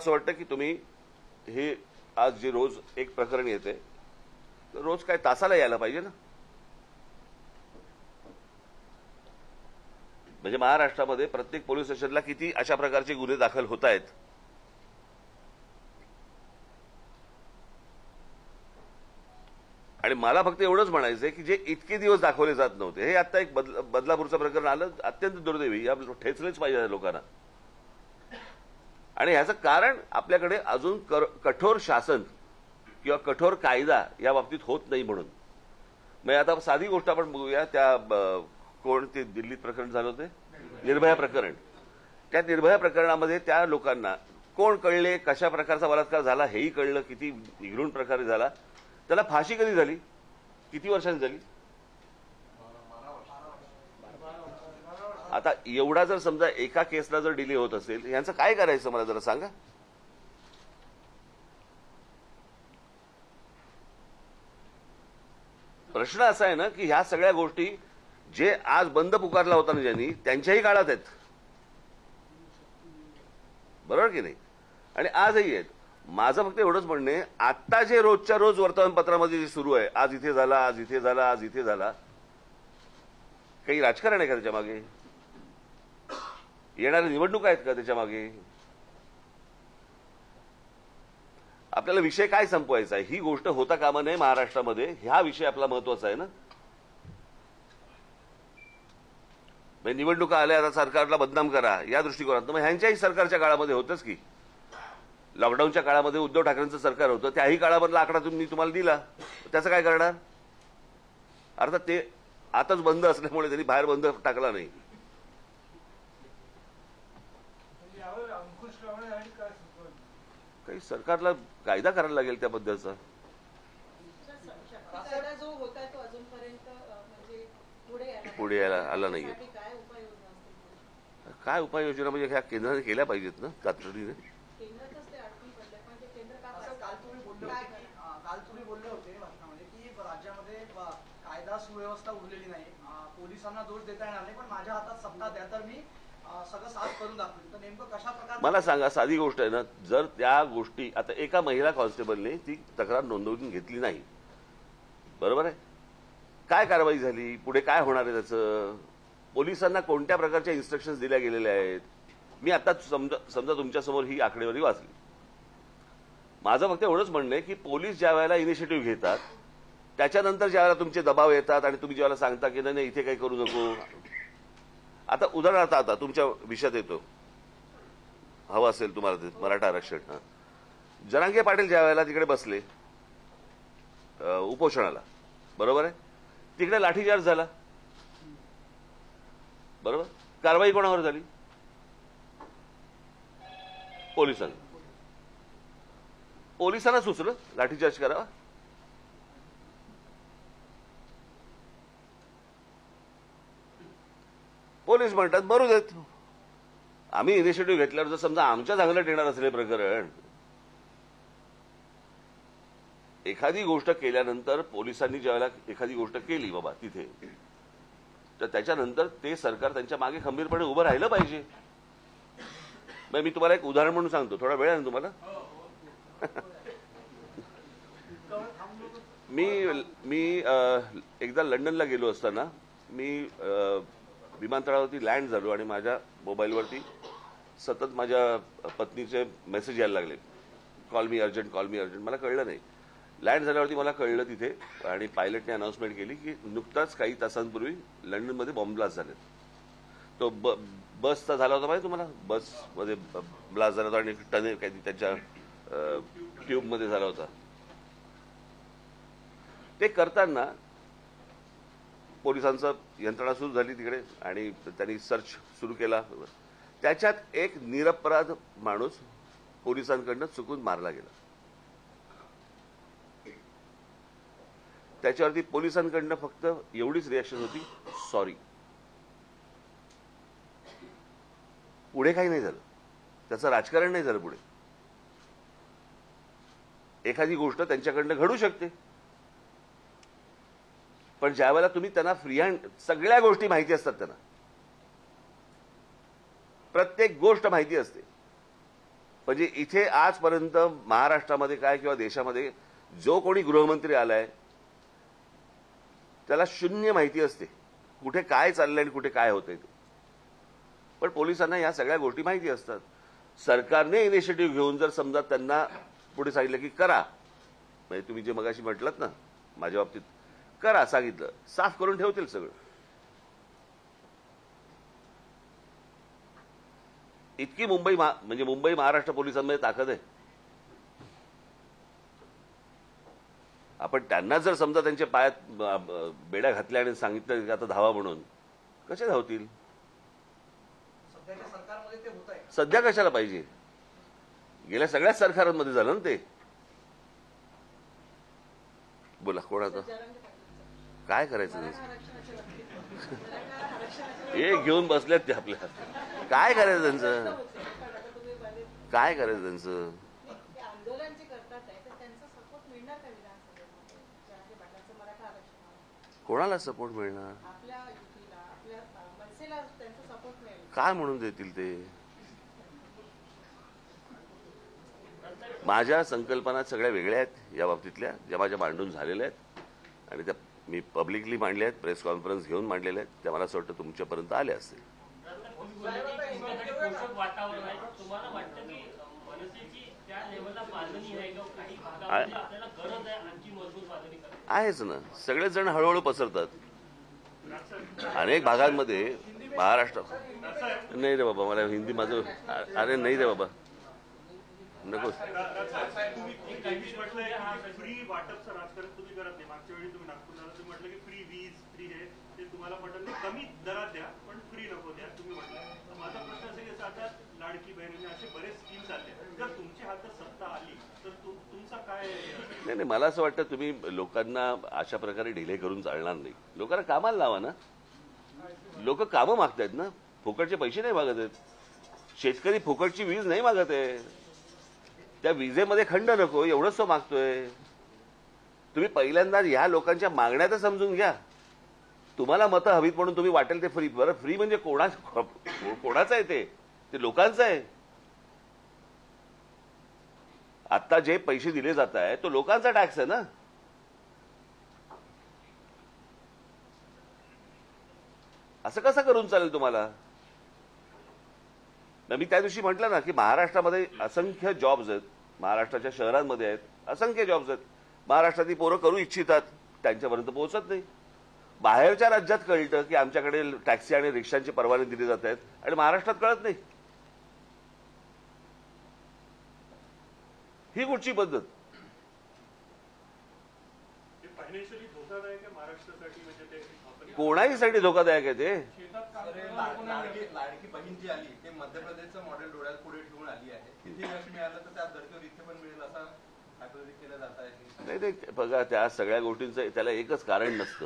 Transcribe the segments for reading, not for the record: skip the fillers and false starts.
असं वाटतं की तुम्ही हे आज जे रोज एक प्रकरण येते रोज काय तासाला यायला पाहिजे ना. म्हणजे महाराष्ट्रामध्ये प्रत्येक पोलीस स्टेशनला किती अशा प्रकारचे गुन्हे दाखल होत आहेत. आणि मला फक्त एवढंच म्हणायचंय की जे इतके दिवस दाखवले जात नव्हते, हे आता एक बदलापूरचं प्रकरण आलं, अत्यंत दुर्दैवी, या ठेचलेच पाहिजे लोकांना. आणि ह्याचं कारण आपल्याकडे अजून कठोर शासन किंवा कठोर कायदा या बाबतीत होत नाही म्हणून. मग आता साधी गोष्ट आपण बघूया. त्या कोण ते दिल्लीत प्रकरण झालं होते, निर्भया प्रकरण. त्या निर्भया प्रकरणामध्ये त्या लोकांना कोण कळले, कशा प्रकारचा बलात्कार झाला हेही कळलं, किती निघृण प्रकारे झाला. त्याला फाशी कधी झाली, किती वर्षांनी झाली. आता एवढा जर समजा एका केसला जर डिले होत असेल, यांचं काय करायचं मला जरा सांगा. प्रश्न असा आहे ना की ह्या सगळ्या गोष्टी जे आज बंद पुकारला होता ना ज्यांनी, त्यांच्याही काळात आहेत, बरोबर की नाही. आणि आजही आहेत. माझं फक्त एवढंच म्हणणं आहे, आता जे रोजच्या रोज वर्तमानपत्रामध्ये जे सुरू आहे, आज इथे झाला, आज इथे झाला, आज इथे झाला, काही राजकारण आहे का त्याच्या मागे? येणाऱ्या निवडणुका आहेत का त्याच्या मागे? आपल्याला विषय काय संपवायचा आहे, ही गोष्ट होता कामा नये महाराष्ट्रामध्ये. ह्या विषय आपला महत्वाचा आहे ना. निवडणुका आल्या, आता सरकारला बदनाम करा या दृष्टिकोनात. मग ह्यांच्याही सरकारच्या काळामध्ये होतच की. लॉकडाऊनच्या काळामध्ये उद्धव ठाकरेंचं सरकार होतं, त्याही काळामधला आकडा मी तुम्हाला दिला, त्याचं काय करणार. अर्थात ते आताच बंद असल्यामुळे त्यांनी बाहेर बंद टाकला नाही. काही सरकारला कायदा करायला लागेल त्याबद्दलचा. पुढे यायला आला नाहीये. काय उपाययोजना म्हणजे ह्या केंद्राने केल्या पाहिजेत ना तातडीने. काल तुम्ही बोलले होते भाषणामध्ये की राज्यामध्ये कायदा सुव्यवस्था उरलेली नाही, पोलिसांना दोष देता येणार नाही, पण माझ्या हातात सत्ता द्या तर मी सगळं साफ करून दाखवेल. तर नेमकं कशा प्रकारे मला सांगा. साधी गोष्ट आहे ना. जर त्या गोष्टी आता एका महिला कॉन्स्टेबलने ती तक्रार नोंदवून घेतली नाही, बरोबर आहे, काय कारवाई झाली, पुढे काय होणार आहे त्याचं, पोलिसांना कोणत्या प्रकारच्या इन्स्ट्रक्शन्स दिल्या गेलेल्या आहेत. मी आता समजा तुमच्यासमोर ही आकडेवारी वाचली. माझं फक्त एवढंच म्हणणं आहे की पोलीस ज्या वेळेला इनिशिएटिव्ह घेतात, त्याच्यानंतर ज्या वेळेला तुमचे दबाव येतात आणि तुम्ही ज्यावेळेला सांगता की नाही इथे काही करू नको. आता उदाहरणार्थ आता तुमच्या विषयात येतो, हवं असेल तुम्हाला ते मराठा आरक्षण. जरांगे पाटील ज्या वेळेला तिकडे बसले उपोषणाला, बरोबर आहे, तिकडे लाठीचार्ज झाला, बरोबर. कारवाई कोणावर झाली? पोलिसांनी. पोलिसांना सुचलं लाठीचार्ज करावा. पोलीस म्हणतात मरू देत, आम्ही इनिशिएटिव्ह घेतल्यावर जर समजा आमच्या चांगलं येणार असेल प्रकरण. एखादी गोष्ट केल्यानंतर पोलिसांनी ज्यावेळेला एखादी गोष्ट केली बाबा तिथे, तर त्याच्यानंतर ते सरकार त्यांच्या मागे खंबीरपणे उभं राहिलं पाहिजे. मी तुम्हाला एक उदाहरण म्हणून सांगतो, थोडा वेळ आहे ना तुम्हाला. मी एकदा लंडनला गेलो असताना मी विमानतळावरती लँड झालो आणि माझ्या मोबाईलवरती सतत माझ्या पत्नीचे मेसेज यायला लागले, कॉल मी अर्जंट, कॉल मी अर्जंट. मला कळलं नाही. लँड झाल्यावरती मला कळलं तिथे, आणि पायलटने अनाउन्समेंट केली की नुकताच काही तासांपूर्वी लंडनमध्ये बॉम्ब ब्लास्ट झाले. तो बसचा झाला होता माहिती तुम्हाला, बसमध्ये ब्लास्ट झाला होता आणि टनेल काही त्याच्या ट्यूबमध्ये झाला होता. ते करताना पोलिसांचं यंत्रणा सुरू झाली तिकडे आणि त्यांनी सर्च सुरू केला. त्याच्यात एक निरपराध माणूस पोलिसांकडनं चुकून मारला गेला. त्याच्यावरती पोलिसांकडनं फक्त एवढीच रिॲक्शन होती, सॉरी. पुढे काही नाही झालं, त्याचं राजकारण नाही झालं पुढे. एखादी गोष्ट त्यांच्याकडनं घडू शकते, पण ज्यावेळेला तुम्ही त्यांना फ्री हँड, सगळ्या गोष्टी माहिती असतात त्यांना, प्रत्येक गोष्ट माहिती असते, म्हणजे इथे आजपर्यंत महाराष्ट्रामध्ये काय किंवा देशामध्ये जो कोणी गृहमंत्री आलाय त्याला शून्य माहिती असते कुठे काय चाललंय आणि कुठे काय होतंय ते. पण पोलिसांना या सगळ्या गोष्टी माहिती असतात. सरकारने इनिशिएटिव्ह घेऊन जर समजा त्यांना पुढे सांगितलं की करा, म्हणजे तुम्ही जे मगाशी म्हटलात ना माझ्या बाबतीत, करा सांगितलं, साफ करून ठेवतील सगळं. इतकी म्हणजे मुंबई महाराष्ट्र पोलिसांमध्ये ताकद आहे. आपण त्यांना जर समजा त्यांच्या पायात बेड्या घातल्या आणि सांगितलं की आता धावा म्हणून, कसे धावतील? सध्याच्या सरकारमध्ये ते होत आहे. सध्या कशाला पाहिजे? गेल्या सगळ्याच सरकारांमध्ये झालं ना ते. बोला कोणाचं काय करायचं? हे घेऊन बसल्यात ते आपल्या. काय करायचं त्यांचं? काय करायचं त्यांचं? कोणाला सपोर्ट मिळणार? काय म्हणून देतील ते? माझ्या संकल्पना सगळ्या वेगळ्या आहेत या बाबतीतल्या, ज्या माझ्या मांडून झालेल्या आहेत आणि त्या मी पब्लिकली मांडल्या आहेत, प्रेस कॉन्फरन्स घेऊन मांडलेल्या आहेत. त्या मला असं वाटतं तुमच्यापर्यंत आल्या असतील. आहेच ना, सगळेच जण हळूहळू पसरतात. अनेक भागांमध्ये महाराष्ट्रात नाही रे बाबा, मला हिंदी माझं अरे नाही रे बाबा नको. फ्री वाटपचं राजकारण तुम्ही करत नाही. मागच्या वेळी तुम्ही नागपूरला तुम्ही म्हटलं की फ्री वीज फ्री आहे ते तुम्हाला पटत नाही, कमी दरात द्या पण फ्री नको द्या तुम्ही म्हटलं. माझा प्रश्न असेल की आता लाडकी बहिणी असे बरेच स्कीम्स आले, जर तुमच्या हातात सत्ता आली तर तुमचा काय? नाही, मला असं वाटतं तुम्ही लोकांना अशा प्रकारे ढिले करून चालणार नाही. लोकांना कामाला लावा ना. लोक कामं मागतायत ना, फुकटचे पैसे नाही मागत आहेत. शेतकरी फुकटची वीज नाही मागत आहे, त्या विजेमध्ये खंड नको एवढंच तो मागतोय. तुम्ही पहिल्यांदा ह्या लोकांच्या मागण्या तर समजून घ्या. तुम्हाला मतं हवीत म्हणून तुम्ही वाटेल ते फ्री. बरं फ्री म्हणजे कोणाचं आहे? ते लोकांचं आहे. आता जे पैसे दिले जात आहे तो लोकांचा टॅक्स आहे ना. असं कसं करून चालेल तुम्हाला? मी त्या दिवशी म्हटलं ना की महाराष्ट्रामध्ये असंख्य जॉब्स आहेत, महाराष्ट्राच्या शहरांमध्ये आहेत, असंख्य जॉब्स आहेत. महाराष्ट्रातली पोरं करू इच्छितात, त्यांच्यापर्यंत पोहोचत नाही. बाहेरच्या राज्यात कळतं की आमच्याकडे टॅक्सी आणि रिक्षांची परवाने दिली जात आहेत आणि महाराष्ट्रात कळत नाही. ही कुठची पद्धत? फायनान्शियली धोकादायक आहे महाराष्ट्रासाठी. म्हणजे ते कोणाहीसाठी धोकादायक आहे ते. लाडकी बहीण जी आली ते मध्य प्रदेशचं मॉडेल डोळ्यात पुढे ठेवून आली आहे. तिथे यश मिळालं तर त्या धर्तीवर इथे पण मिळेल असं हायपोथेसिस केलं जात आहे. नाही ते बघा, त्या सगळ्या गोष्टींचं त्याला एकच कारण नसतं.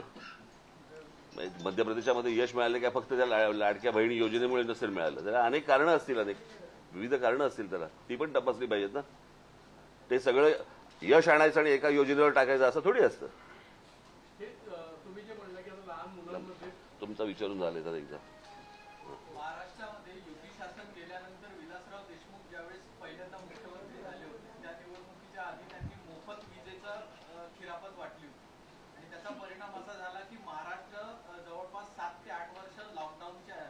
मध्य प्रदेशामध्ये यश मिळालं काय फक्त त्या लाडक्या बहिणी योजनेमुळे नसेल मिळालं. त्याला अनेक कारणं असतील, अनेक विविध कारणं असतील त्याला, ती पण तपासली पाहिजेत ना. ते सगळं यश आणायचं आणि एका योजनेवर टाकायचं असं थोडी असतं. तुम्ही जे म्हणलं की लहान मुलांमध्ये तुमचा विचारून झाले तर एकदा. महाराष्ट्रामध्ये युती शासन गेल्यानंतर विलासराव देशमुख ज्यावेळेस पहिल्यांदा मुख्यमंत्री झाले होते त्या निवडणुकीच्या आधी त्यांनी मोफत विजेचं खिरापत वाटली होती आणि त्याचा परिणाम असा झाला की महाराष्ट्र जवळपास 7 ते 8 वर्ष लॉकडाऊनच्या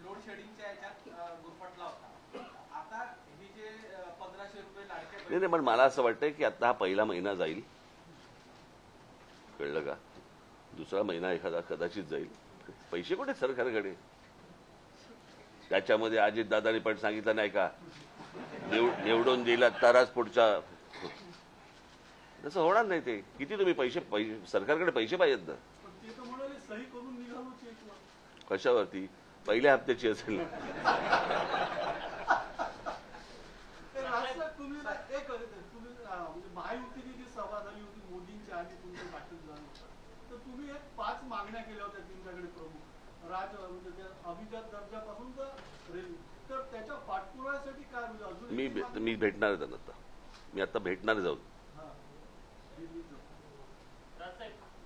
लोड शेडिंगच्या याच्यात गुरफटला होता. आता ही जे 1500 रुपये लाडक्या नाही, पण मला असं वाटतंय की आता हा पहिला महिना जाईल, कळलं का? दुसरा महिना एखादा कदाचित जाईल. पैसे कुठे सरकारकडे? त्याच्यामध्ये अजितदादांनी पण सांगितलं नाही का, निवडून दिला तरच पुढचा. तसं होणार नाही. ते किती तुम्ही पैसे सरकारकडे पैसे पाहिजेत ना. सही करून निघालो कशावरती? पहिल्या हप्त्याची असेल. महायुतीने जी सभा झाली होती मोदींची आणि तुमच्या पाठीत झालं होतं, तर तुम्ही एक 5 मागण्या केल्या होत्या तुमच्याकडे प्रमुख म्हणजे अभिजात दर्जापासून तर रेल्वे, तर त्याच्या पाठपुराव्यासाठी काय म्हणजे अजून मी भेटणार आहे त्यांना. आता मी आता भेटणार जाऊन.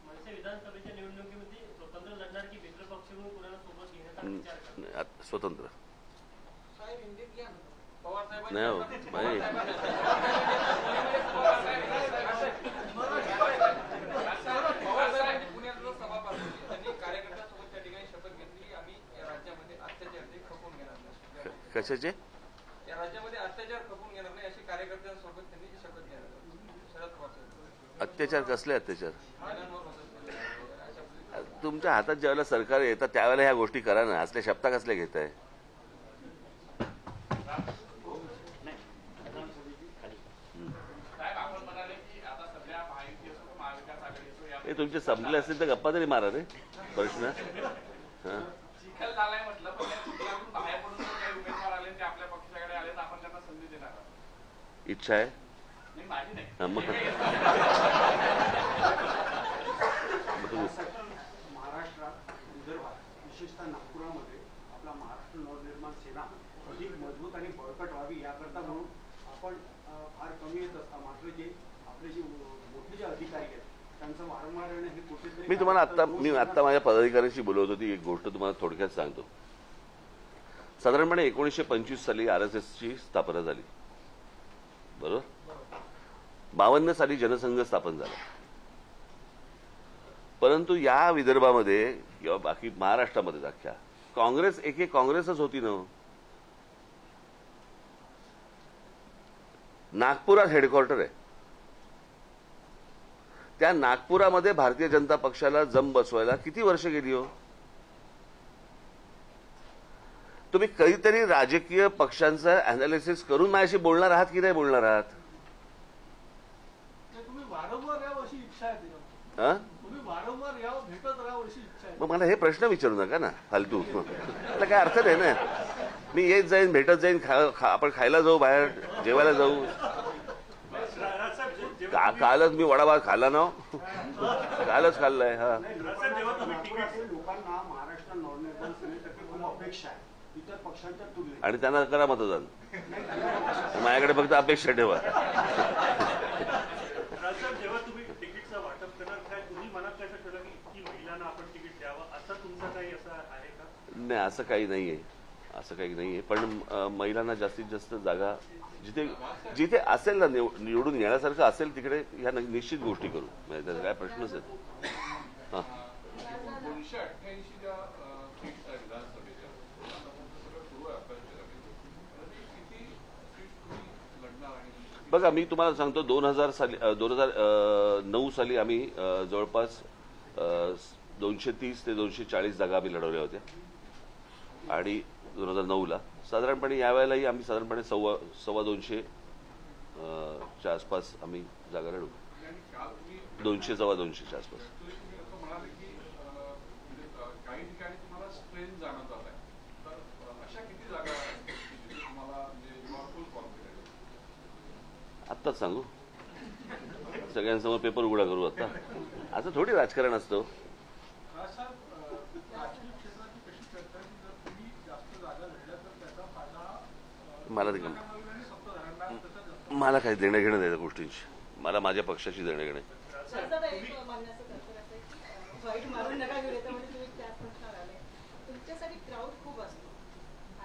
मनसे विधानसभेच्या निवडणुकीमध्ये स्वतंत्र लढणार की मित्र पक्ष म्हणून कोणाला सोबत घेण्याचा विचार करा? स्वतंत्र. साहेब हिंदीत घ्या ना. पवार साहेबांनी नाही हो बाई. पवार साहेबांनी पुण्यात जो सभा पार पाडली, त्यांनी कार्यकर्त्यांसोबत त्या ठिकाणी शपथ घेतली, आम्ही या राज्यामध्ये अत्याचार ते खपवून घेणार नाही. कशाचे या राज्यामध्ये अत्याचार खपवून घेणार नाही अशी कार्यकर्त्यांसोबत त्यांनी शपथ घेणार. शरद पवार साहेब अत्याचार कसले अत्याचार महिलांवर होतात अशा पद्धतीने. तुमच्या हातात ज्यावेळेला सरकार येतं त्यावेळेला ह्या गोष्टी करा ना. असल्या शब्दा कसल्या घेत आहे. हे तुमचे संपले असतील तर गप्पा तरी मारा रे. प्रश्न हा चिखल झालाय म्हटलं, पण त्या चिखलातून बाहेर पडून जर काही उमेदवार आले ते आपल्या पक्षाकडे आले तर आपण त्यांना संधी देणार आहोत. इच्छा आहे नाही, माझी नाही. हा, मग तुम्ही महाराष्ट्रात विदर्भात विशेषतः नागपुरामध्ये आपला महाराष्ट्र नवनिर्माण सेना अधिक मजबूत आणि बळकट व्हावी याकरता म्हणून आपण फार कमी येत असता. मात्र जे आपले जे मोठे जे अधिकारी आहेत त्यांचं वारंवार येणं हे कुठेतरी मी तुम्हाला आत्ता माझ्या पदाधिकाऱ्यांशी बोलवत होती. एक गोष्ट तुम्हाला थोडक्यात सांगतो. साधारणपणे 1925 साली RSSची स्थापना झाली, बरोबर. 52 साली जनसंघ स्थापन झाला. परंतु या विदर्भामध्ये किंवा बाकी महाराष्ट्रामध्ये अख्ख्या काँग्रेस एक काँग्रेसच होती ना. नागपुरात हेडक्वार्टर आहे. त्या नागपुरामध्ये भारतीय जनता पक्षाला जम बसवायला किती वर्ष गेली हो. तुम्ही कधीतरी राजकीय पक्षांचं अनालिसिस करून माझ्याशी बोलणार आहात की नाही बोलणार आहात. तुम्ही वारंवार यावं अशी इच्छा आहे तिला. हा तुम्ही वारंवार यावं, भेटत राहावं अशी इच्छा आहे. मग मला हे प्रश्न विचारू नका ना फालतू. त्याला काय अर्थ नाही ना. मी येत जाईन, भेटत जाईन, आपण खायला जाऊ, बाहेर जेवायला जाऊ. कालच मी वडापाव खाल्ला ना. कालच खाल्लाय. हा लोकांना महाराष्ट्र नवनिर्माण सेनेतर्फे खूप अपेक्षा आहे इतर पक्षांच्या तुलनेत. आणि त्यांना करा मतदान. माझ्याकडे फक्त अपेक्षा ठेवा. राजसाहेब, जेव्हा तुम्ही तिकीटचं वाटप करणार काय तुम्ही मनात कसं ठरवलं की महिलांना आपण तिकीट द्यावं असं तुमचं काही असं आहे का? नाही, असं काही नाहीये. असं काही नाहीये. पण महिलांना जास्तीत जास्त जागा जिथे असेल ना निवडून येण्यासारखं असेल तिकडे ह्या निश्चित गोष्टी करू. म्हणजे त्याचा काय प्रश्नच आहे. हा 288 ज्या सीट्स आहेत विधानसभेच्या सगळं सुरू आहे किती सीट्स तुम्ही लढणार आणि बघा मी तुम्हाला सांगतो 2009 साली आम्ही जवळपास 230 ते 240 जागा आम्ही लढवल्या होत्या. आणि 2009ला साधारणपणे यावेळेलाही आम्ही साधारणपणे 250 च्या आसपास आम्ही जागा लढवू. 200 सव्वा 200च्या आसपास. म्हणाले की काही ठिकाणी तुम्हाला स्ट्रेन जाणवत आहे, तर अशा किती जागा आहेत जिथे तुम्हाला फुल कॉन्फिडन्स? आत्ताच सांगू. सगळ्यांसमोर पेपर उघडा करू आता. असं थोडी राजकारण असतं. मला काही देणं घेणं नाही त्या गोष्टींची. मला माझ्या पक्षाची देणं घेणं. वाईट मारून नका गेले तर म्हणजे तुम्ही त्याच प्रश्नावर आले. तुमच्यासाठी क्राऊड खूप असतो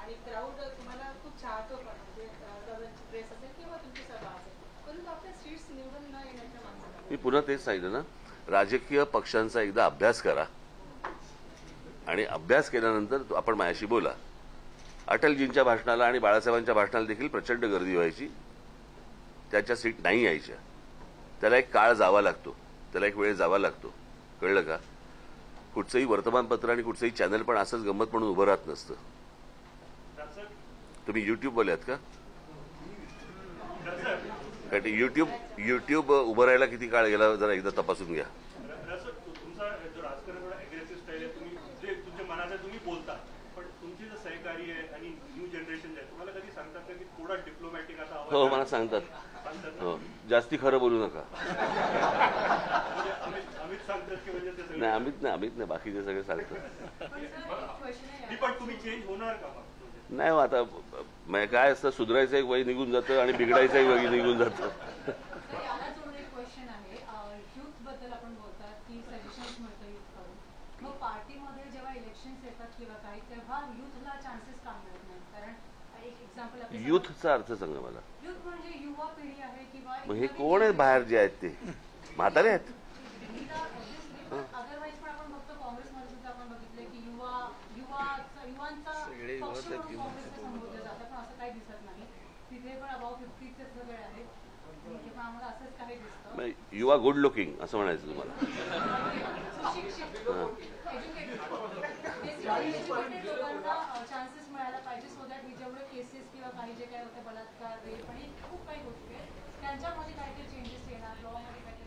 आणि क्राऊड तुम्हाला खूप चाहतो पण म्हणजे दादांची प्रेस असेल किंवा तुमची सभा असेल, परंतु आपल्या सीट्स निवडून न येण्याच्या माणसाला मी पुन्हा तेच सांगितलं ना. राजकीय पक्षांचा एकदा अभ्यास करा आणि अभ्यास केल्यानंतर आपण माझ्याशी बोला. अटलजींच्या भाषणाला आणि बाळासाहेबांच्या भाषणाला देखील प्रचंड गर्दी व्हायची. त्याच्या सीट नाही यायच्या. त्याला एक काळ जावा लागतो, त्याला एक वेळ जावा लागतो. कळलं का. कुठचंही वर्तमानपत्र आणि कुठचंही चॅनल पण असंच गंमत म्हणून उभं राहत नसतं. तुम्ही युट्यूबवरले आहात का? कारण युट्यूब उभं राहायला किती काळ गेला जरा एकदा तपासून घ्या. तुमचा जो राजकारण थोडा अग्रेसिव्ह स्टाईल आहे. तुम्ही जे तुमच्या मनाचं तुम्ही बोलता, पण तुमची जो सहकारी आहे आणि न्यू जनरेशन आहे तुम्हाला कधी सांगतात का की थोडा डिप्लोमॅटिक असा आवाज? हो मला सांगतात. हो जास्ती खरं बोलू नका. अमित सांगतात की म्हणजे ते सगळं नाही अमित नाही बाकीचे सगळे सांगतात. पण तुम्ही चेंज होणार का मग? नाही हो आता काय असतं, सुधारायचं एक वय निघून जातं आणि बिघडायचं एक वय निघून जातं. याला जोडून एक क्वेश्चन आहे. युथ बद्दल आपण बोलतात की सजेशन्स मिळतं युथ कडून. मग पार्टीमध्ये जेव्हा इलेक्शन्स येतात किंवा काही तेव्हा युथला चान्सेस का मिळत नाही? कारण एक एक्झाम्पल युथचा अर्थ सांगा मला. युथ म्हणजे युवा पिढी आहे किंवा मग हे कोण आहेत बाहेर जे आहेत ते म्हातारे आहेत? अदरवाईज पण आपण बघतो काँग्रेसमध्ये सुद्धा आपण बघितलंय की युवांचा पक्ष म्हणून काँग्रेसला संबोधलं जातं, पण असं काही दिसत नाही. तिथे पण अबाव 50चे सगळे आहेत, तिथे पण आम्हाला असंच काही दिसतं. मग युवा गुड लुकिंग असं म्हणायचं तुम्हाला? सुशिक्षित एज्युकेटेड लोकांना चान्सेस मिळायला पाहिजे, सो दॅट जेवढे केसेस किंवा काही जे काय होते बलात्कार, रेप आणि खूप काही गोष्टी आहेत त्यांच्यामध्ये काहीतरी चेंजेस येणार, लॉ मध्ये काहीतरी